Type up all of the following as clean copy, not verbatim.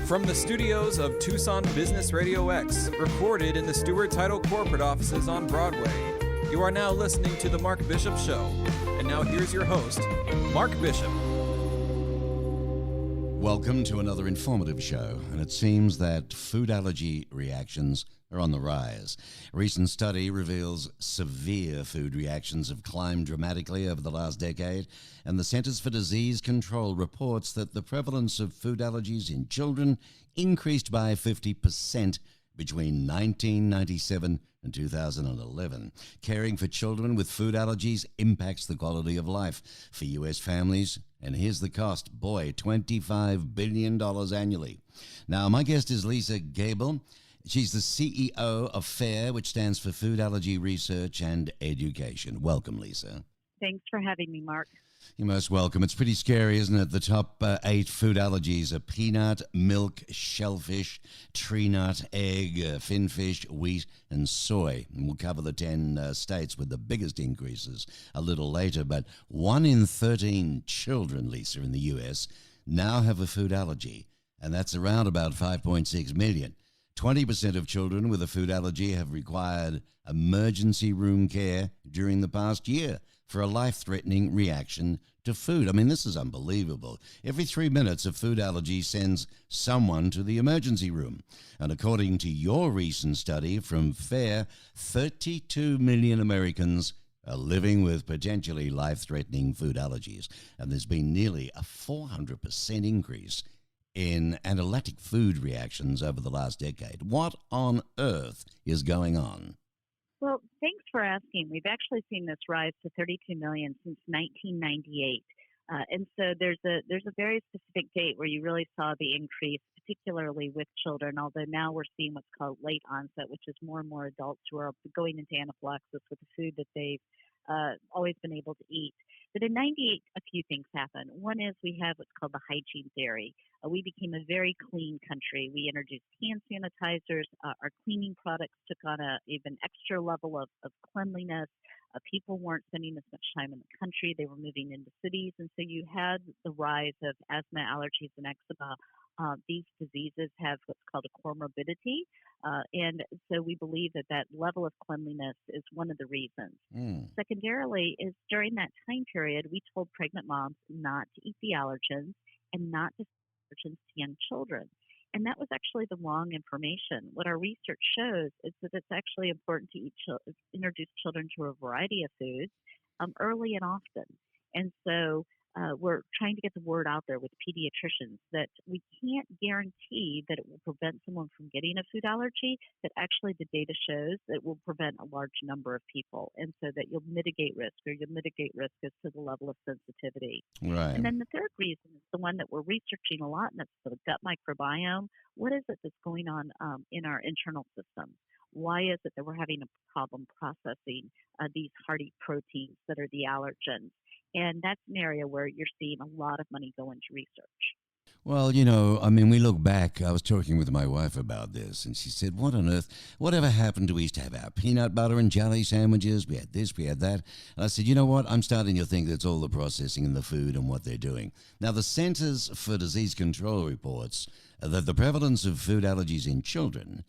From the studios of Tucson Business RadioX, recorded in the Stewart Title corporate offices on Broadway, you are now listening to The Mark Bishop Show. And now here's your host, Mark Bishop. Welcome to another informative show, and it seems that food allergy reactions are on the rise. A recent study reveals severe food reactions have climbed dramatically over the last decade, and the Centers for Disease Control reports that the prevalence of food allergies in children increased by 50% between 1997 and 2011. Caring for children with food allergies impacts the quality of life for U.S. families, and here's the cost. Boy, $25 billion annually. Now, my guest is Lisa Gable. She's the CEO of FARE, which stands for Food Allergy Research and Education. Welcome, Lisa. Thanks for having me, Mark. You're most welcome. It's pretty scary, isn't it? The top 8 food allergies are peanut, milk, shellfish, tree nut, egg, finfish, wheat, and soy. And we'll cover the 10 states with the biggest increases a little later. But 1 in 13 children, Lisa, in the U.S. now have a food allergy, and that's around about 5.6 million. 20% of children with a food allergy have required emergency room care during the past year for a life-threatening reaction to food. I mean, this is unbelievable. Every 3 minutes, a food allergy sends someone to the emergency room. And according to your recent study from FARE, 32 million Americans are living with potentially life-threatening food allergies. And there's been nearly a 400% increase in anaphylactic food reactions over the last decade. What on earth is going on? Well, thanks for asking. We've actually seen this rise to 32 million since 1998. And so there's a very specific date where you really saw the increase, particularly with children, although now we're seeing what's called late onset, which is more and more adults who are going into anaphylaxis with the food that they've always been able to eat. But in 98, a few things happened. One is we have what's called the hygiene theory. We became a very clean country. We introduced hand sanitizers. Our cleaning products took on a even extra level of cleanliness. People weren't spending as much time in the country. They were moving into cities. And so you had the rise of asthma, allergies, and eczema. These diseases have what's called a comorbidity. And so we believe that level of cleanliness is one of the reasons. Secondarily, is during that time period, we told pregnant moms not to eat the allergens and not to feed allergens to young children. And that was actually the wrong information. What our research shows is that it's actually important to introduce children to a variety of foods early and often. And so we're trying to get the word out there with pediatricians that we can't guarantee that it will prevent someone from getting a food allergy, but actually the data shows that it will prevent a large number of people, and so that you'll mitigate risk as to the level of sensitivity. Right. And then the third reason is the one that we're researching a lot, and that's the gut microbiome. What is it that's going on in our internal system? Why is it that we're having a problem processing these hardy proteins that are the allergens? And that's an area where you're seeing a lot of money go into research. Well, you know, I mean, we look back. I was talking with my wife about this, and she said, what on earth, whatever happened to we used to have our peanut butter and jelly sandwiches? We had this, we had that. And I said, you know what? I'm starting to think that's all the processing in the food and what they're doing. Now, the Centers for Disease Control reports that the prevalence of food allergies in children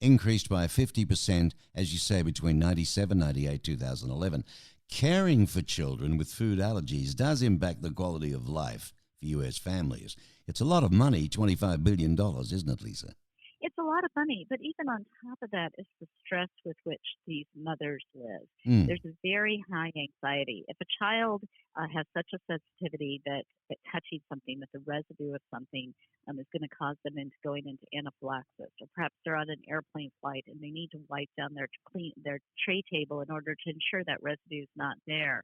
increased by 50%, as you say, between 97, 98, 2011. Caring for children with food allergies does impact the quality of life for U.S. families. It's a lot of money, $25 billion, isn't it, Lisa? It's a lot of money, but even on top of that is the stress with which these mothers live. There's a very high anxiety. If a child has such a sensitivity that touching something, that the residue of something is going to cause them into going into anaphylaxis, or perhaps they're on an airplane flight and they need to wipe down their tray table in order to ensure that residue is not there.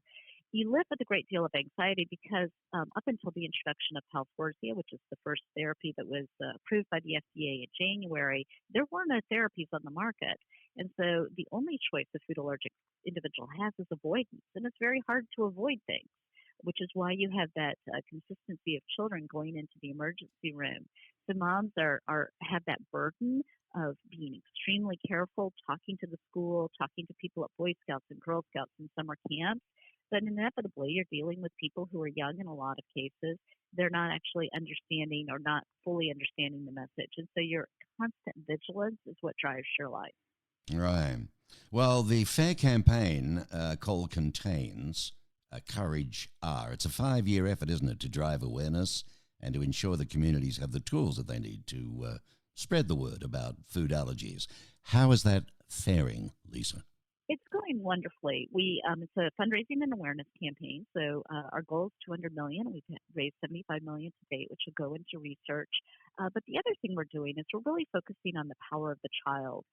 You live with a great deal of anxiety because up until the introduction of Palforzia, which is the first therapy that was approved by the FDA in January, there were no therapies on the market. And so the only choice a food allergic individual has is avoidance. And it's very hard to avoid things, which is why you have that consistency of children going into the emergency room. So moms have that burden of being extremely careful, talking to the school, talking to people at Boy Scouts and Girl Scouts and summer camps. But inevitably, you're dealing with people who are young in a lot of cases. They're not actually understanding or not fully understanding the message. And so your constant vigilance is what drives your life. Right. Well, the FAIR campaign called Contains Courage R. It's a 5-year effort, isn't it, to drive awareness and to ensure the communities have the tools that they need to spread the word about food allergies. How is that faring, Lisa? It's going wonderfully. It's a fundraising and awareness campaign. So our goal is 200 million. We've raised 75 million to date, which will go into research. But the other thing we're doing is we're really focusing on the power of the child.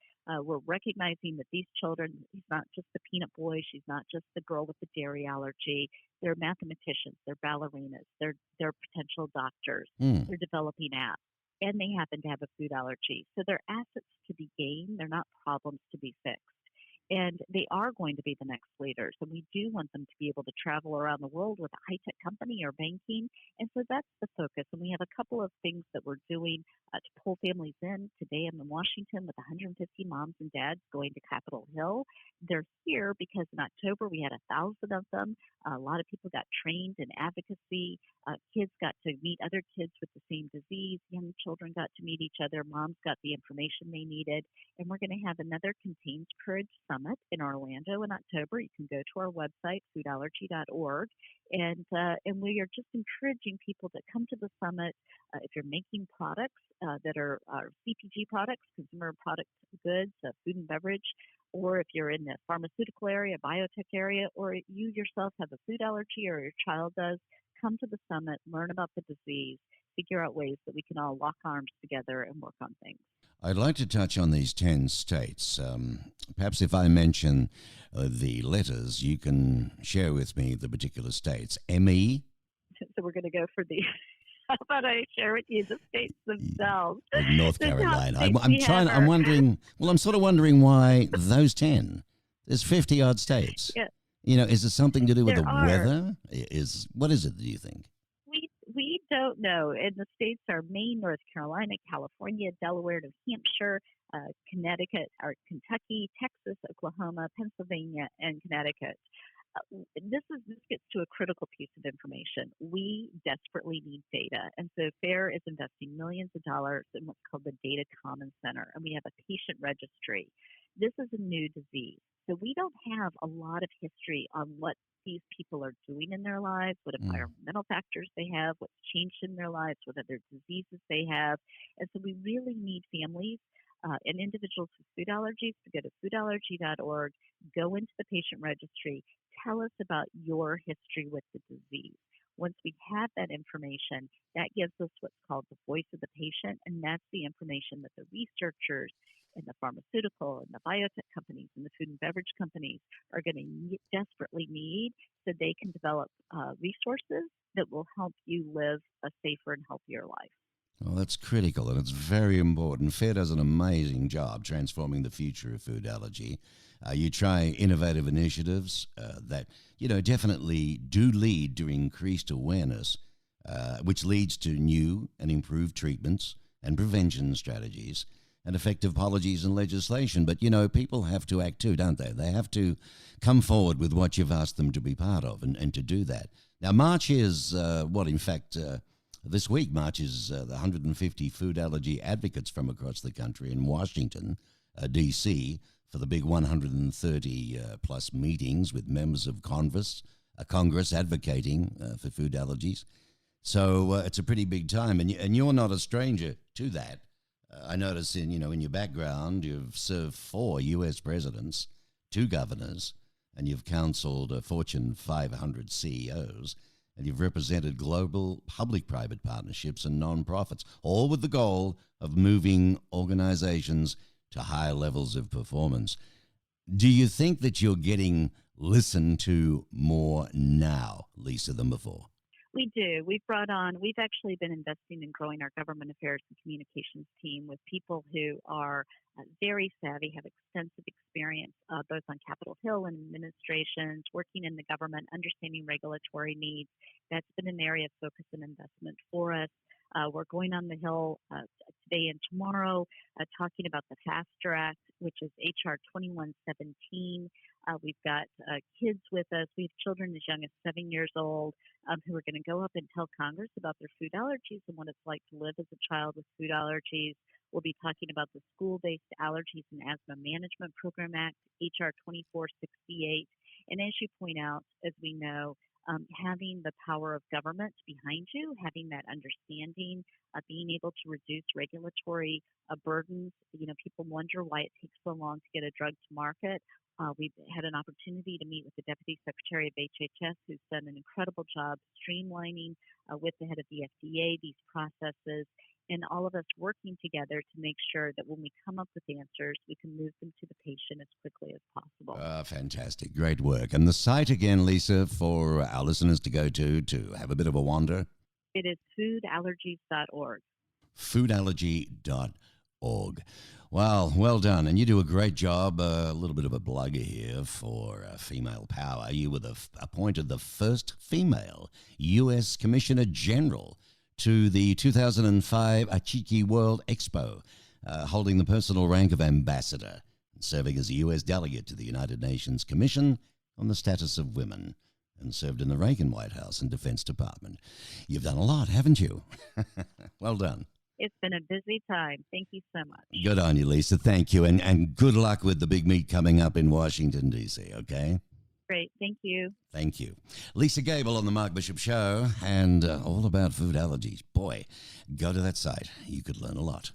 We're recognizing that these children, he's not just the peanut boy, she's not just the girl with the dairy allergy. They're mathematicians, they're ballerinas, they're potential doctors, they're developing apps, and they happen to have a food allergy. So they're assets to be gained, they're not problems to be fixed. And they are going to be the next leaders. And we do want them to be able to travel around the world with a high-tech company or banking. And so that's the focus. And we have a couple of things that we're doing to pull families in. Today I'm in Washington with 150 moms and dads going to Capitol Hill. They're here because in October we had 1,000 of them. A lot of people got trained in advocacy. Kids got to meet other kids with the same disease. Young children got to meet each other. Moms got the information they needed. And we're going to have another Contains Courage Summit in Orlando in October. You can go to our website, foodallergy.org. And we are just encouraging people to come to the summit. If you're making products that are CPG products, consumer product goods, food and beverage, or if you're in the pharmaceutical area, biotech area, or you yourself have a food allergy or your child does, come to the summit, learn about the disease, figure out ways that we can all lock arms together and work on things. I'd like to touch on these 10 states. Perhaps if I mention the letters, you can share with me the particular states. ME? So we're going to go for the... How about I share with you the states themselves? North Carolina. I'm wondering, I'm sort of wondering why those 10. There's 50 odd states. Yeah. Is it something to do with There the are. weather? What is it, do you think? We don't know. And the states are Maine, North Carolina, California, Delaware, New Hampshire, Connecticut, or Kentucky, Texas, Oklahoma, Pennsylvania, and Connecticut. This gets to a critical piece of information. We desperately need data, and so FAIR is investing millions of dollars in what's called the Data Commons Center, and we have a patient registry. This is a new disease, so we don't have a lot of history on what these people are doing in their lives, what environmental factors they have, what's changed in their lives, what other diseases they have, and so we really need families and individuals with food allergies to go to foodallergy.org, go into the patient registry, tell us about your history with the disease. Once we have that information, that gives us what's called the voice of the patient, and that's the information that the researchers and the pharmaceutical and the biotech companies and the food and beverage companies are going to desperately need so they can develop resources that will help you live a safer and healthier life. Well, that's critical, and it's very important. FAIR does an amazing job transforming the future of food allergy. You try innovative initiatives that, definitely do lead to increased awareness, which leads to new and improved treatments and prevention strategies and effective policies and legislation. But, people have to act too, don't they? They have to come forward with what you've asked them to be part of and to do that. Now, March is this week marches the 150 food allergy advocates from across the country in Washington, D.C., for the big 130 plus meetings with members of Congress advocating for food allergies. So it's a pretty big time, and you're not a stranger to that. I notice in your background you've served 4 U.S. presidents, 2 governors, and you've counseled Fortune 500 CEOs. And you've represented global public-private partnerships and nonprofits, all with the goal of moving organizations to higher levels of performance. Do you think that you're getting listened to more now, Lisa, than before? We do. We've actually been investing in growing our government affairs and communications team with people who are very savvy, have extensive experience both on Capitol Hill and administrations, working in the government, understanding regulatory needs. That's been an area of focus and investment for us. We're going on the Hill today and tomorrow talking about the FASTER Act, which is H.R. 2117. We've got kids with us. We have children as young as 7 years old who are going to go up and tell Congress about their food allergies and what it's like to live as a child with food allergies. We'll be talking about the School-Based Allergies and Asthma Management Program Act, H.R. 2468. And as you point out, as we know, having the power of government behind you, having that understanding, being able to reduce regulatory burdens. People wonder why it takes so long to get a drug to market. We've had an opportunity to meet with the Deputy Secretary of HHS, who's done an incredible job streamlining with the head of the FDA these processes, and all of us working together to make sure that when we come up with answers, we can move them to the patient as quickly as possible. Fantastic. Great work. And the site again, Lisa, for our listeners to go to have a bit of a wander? It is foodallergies.org. Foodallergy.org. Well done. And you do a great job. A little bit of a blugger here for female power. You were appointed the first female U.S. Commissioner General to the 2005 Achiki World Expo, holding the personal rank of ambassador and serving as a U.S. delegate to the United Nations Commission on the Status of Women, and served in the Reagan White House and Defense Department. You've done a lot, haven't you? Well done. It's been a busy time. Thank you so much. Good on you, Lisa. Thank you. And good luck with the big meet coming up in Washington, D.C., okay? Great. Thank you. Thank you. Lisa Gable on the Mark Bishop Show, and all about food allergies. Boy, go to that site. You could learn a lot.